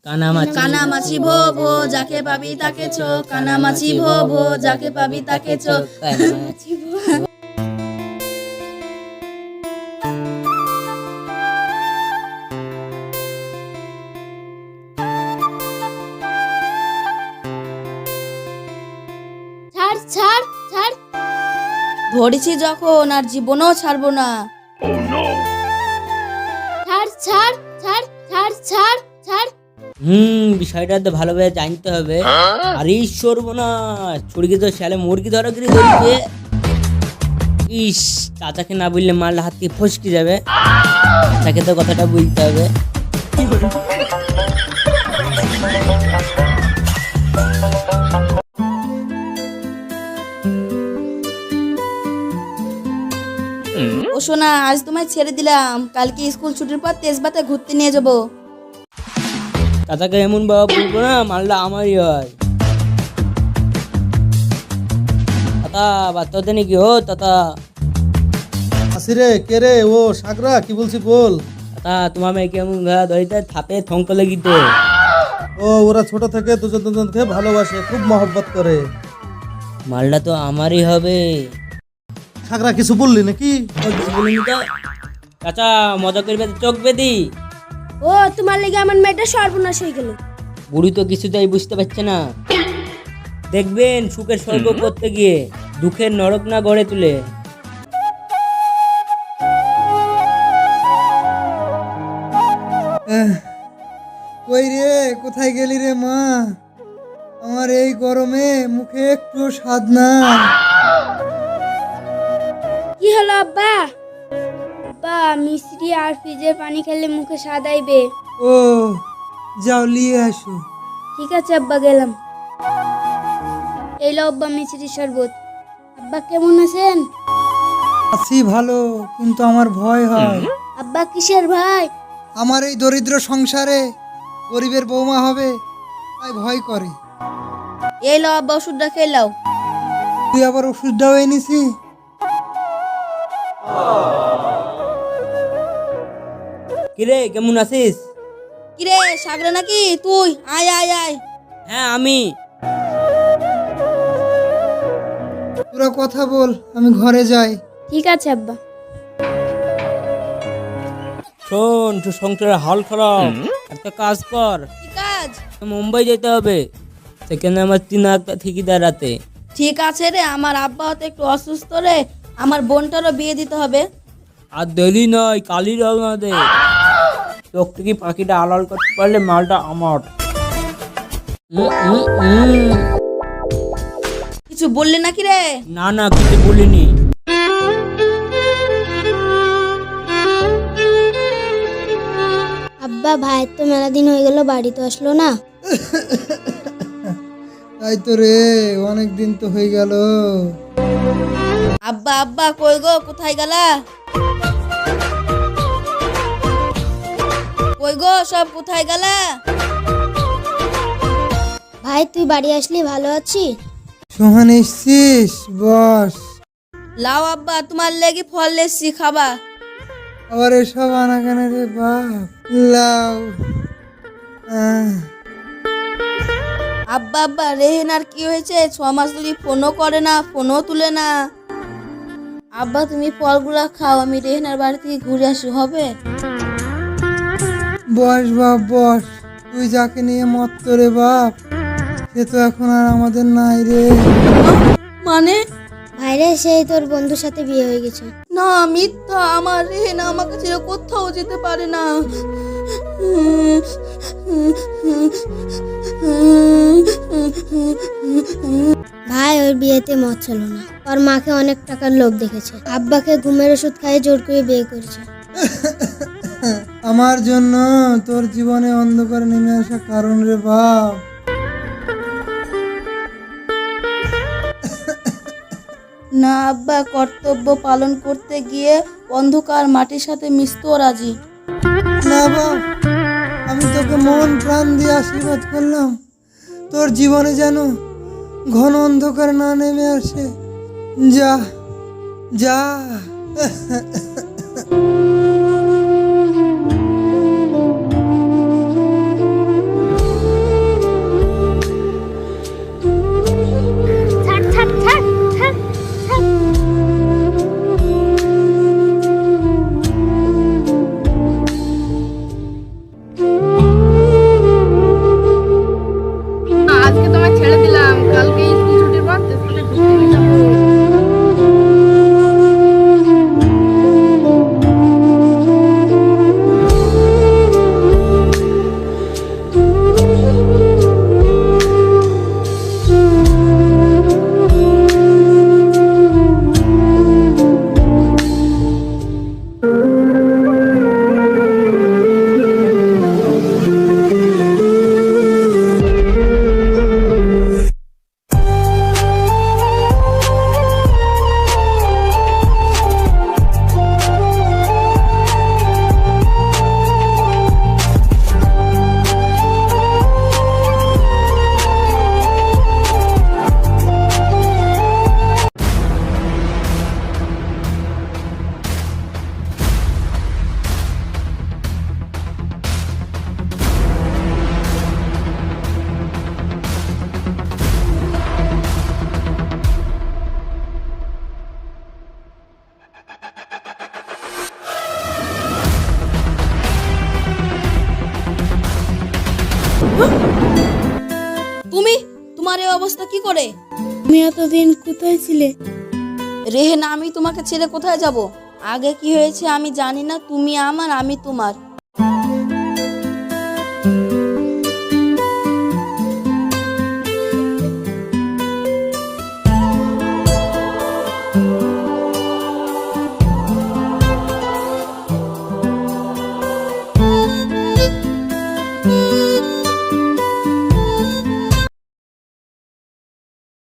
কানামাছি ভো ভো যাকে পাবি তাকে ছো, কানামাছি ভো ভো যাকে পাবি তাকে ছো। ছাড় ছাড় ছাড়, ধরেছি যখন আর জীবনও ছাড়বো না। ছাড় ছাড় ছাড় ছাড় ছাড় ছাড়। বিষয়টা তো ভালোভাবে জানতে হবে। আর ঈশ্বর না ছুড়কি তো শালে মুরগি ধরা গিয়ে ধরছে। ইস, চাচাকে না বললে মারলে হাত থেকে ফসকে যাবে। তাকে তো কথাটা বলতে হবে। ও সোনা, আজ তোমায় ছেড়ে দিলাম, কালকে স্কুল ছুটির পর তেজবাতে ঘুরতে নিয়ে যাবো। চাচাকে এমন বাবা বলবো না, মারলে আমারই হয়। তাতা বাচ্চা হতে নাকি? ও তাতা, আসিরে কে রে? ও সাগরা, কি বলছি বল। তাতা তোমার মেয়ে কেমন ধরিতে থাপে থঙ্ক লেগিত। ও ওরা ছোট থেকে দুজন দুজনকে ভালোবাসে, খুব মহব্বত করে। মালটা তো আমারই হবে। সাগরা কিছু বললি নাকি? ও কিছু বলিনি তো। চাচা মজা করবে তো চোখ বেদি। ও তোমার লেগে আমার মেয়েটা সর্বনাশ হয়ে গেল। বুড়ি তো কিছুতেই বুঝতে পারছে না। দেখবেন সুখের স্বর্গ করতে গিয়ে দুঃখের নরক না গড়ে তুলে। কই রে, কোথায় গেলি রে মা? আমার এই গরমে মুখে একটু স্বাদ না। কি হলো আব্বা? আব্বা, মিষ্টি আর ফ্রিজের পানি খেলে মুখে স্বাদ আইবে। ও যাও নিয়ে আসো। ঠিক আছে আব্বা, গেলাম। এই লো আব্বা মিষ্টির শরবত। আব্বা কেমন আছেন? আছি ভালো, কিন্তু আমার ভয় হয়। আব্বা কিসের ভাই? আমার এই দরিদ্র সংসারে গরিবের বৌমা হবে, তাই ভয় করে। এই লো আব্বা, ওষুধটা খেয়ে লাও। তুই আবার ওষুধটাও এনেছি? কিরে কেমন আছিস? কিরে সাগরা নাকি তুই? আয় আয় আয়। হ্যাঁ আমি। তোরা কথা বল, আমি ঘরে যাই। ঠিক আছে আব্বা। শোন, তোর সংসারের হাল খারাপ। একটা কাজ কর, কি কাজ? মুম্বাই যেতে হবে। সেখানে আমার 3 লাখ ঠিকিদার রাতে। ঠিক আছে রে, আমার আব্বা হয়তো একটু অসুস্থ রে, আমার বোনটারও বিয়ে দিতে হবে। আর দেরি নয়, কালি রওনা দে। চোখ থেকে পাখিটা আড়াল করতে পারলে মালটা আমার। কিছু বললি নাকি রে? না না, কিছু বলিনি। আব্বা, ভাইয়ের তো মেলা দিন হয়ে গেল, বাড়ি তো আসলো না। তাই তো রে, অনেক দিন তো হয়ে গেল। আব্বা আব্বা কই গো, কোথায় গেলা? কই গো সব, কোথায় গেলা? ভাই তুই বাড়ি আসলি, ভালো আছিস? সোহান এসছিস? বস। লাও আব্বা, তোমার লেগে ফল লেসছি, খাবা। আবার এসব আনা কেন রে বাপ? লাও। আব্বা আব্বা, রেহেনার কি হয়েছে? 6 মাস ধরে ফোনও করে না, ফোনও তুলে না। আব্বা তুমি ফলগুলা খাও, আমি রেহেনার বাড়ি থেকে ঘুরে আসি, হবে? বস বাপ বস, তুই যাকে নিয়ে মত্ত রে বাপ, সে তো এখন আর আমাদের নাই রে। মানে? ভাইরে, সেই তোর বন্ধুর সাথে বিয়ে হয়ে গেছে। না মিথ্যা, আমার রেহেনা আমাকে ছেড়ে কোথাও যেতে পারে না। ভাই ওর বিয়েতে মত ছিল না, ওর মাকে অনেক টাকার লোভ দেখেছে, আব্বাকে ঘুমের ওষুধ খাইয়ে জোর করে বিয়ে করেছে। আমার জন্য তোর জীবনে অন্ধকার নেমে আসা কারণ রে বাপ। না আব্বা, কর্তব্য পালন করতে গিয়ে অন্ধকার মাটির সাথে মিশতেও রাজি। না বাপ, আমি তোকে মন প্রাণ দিয়ে আশীর্বাদ করলাম, তোর জীবনে যেন ঘন অন্ধকার না নেমে আসে। যা যা। তোমার এই অবস্থা কি করে? তুমি এতদিন কোথায় ছিলে? রেহেনা, আমি তোমাকে ছেড়ে কোথায় যাব? আগে কি হয়েছে আমি জানি না, তুমি আমার, আমি তোমার।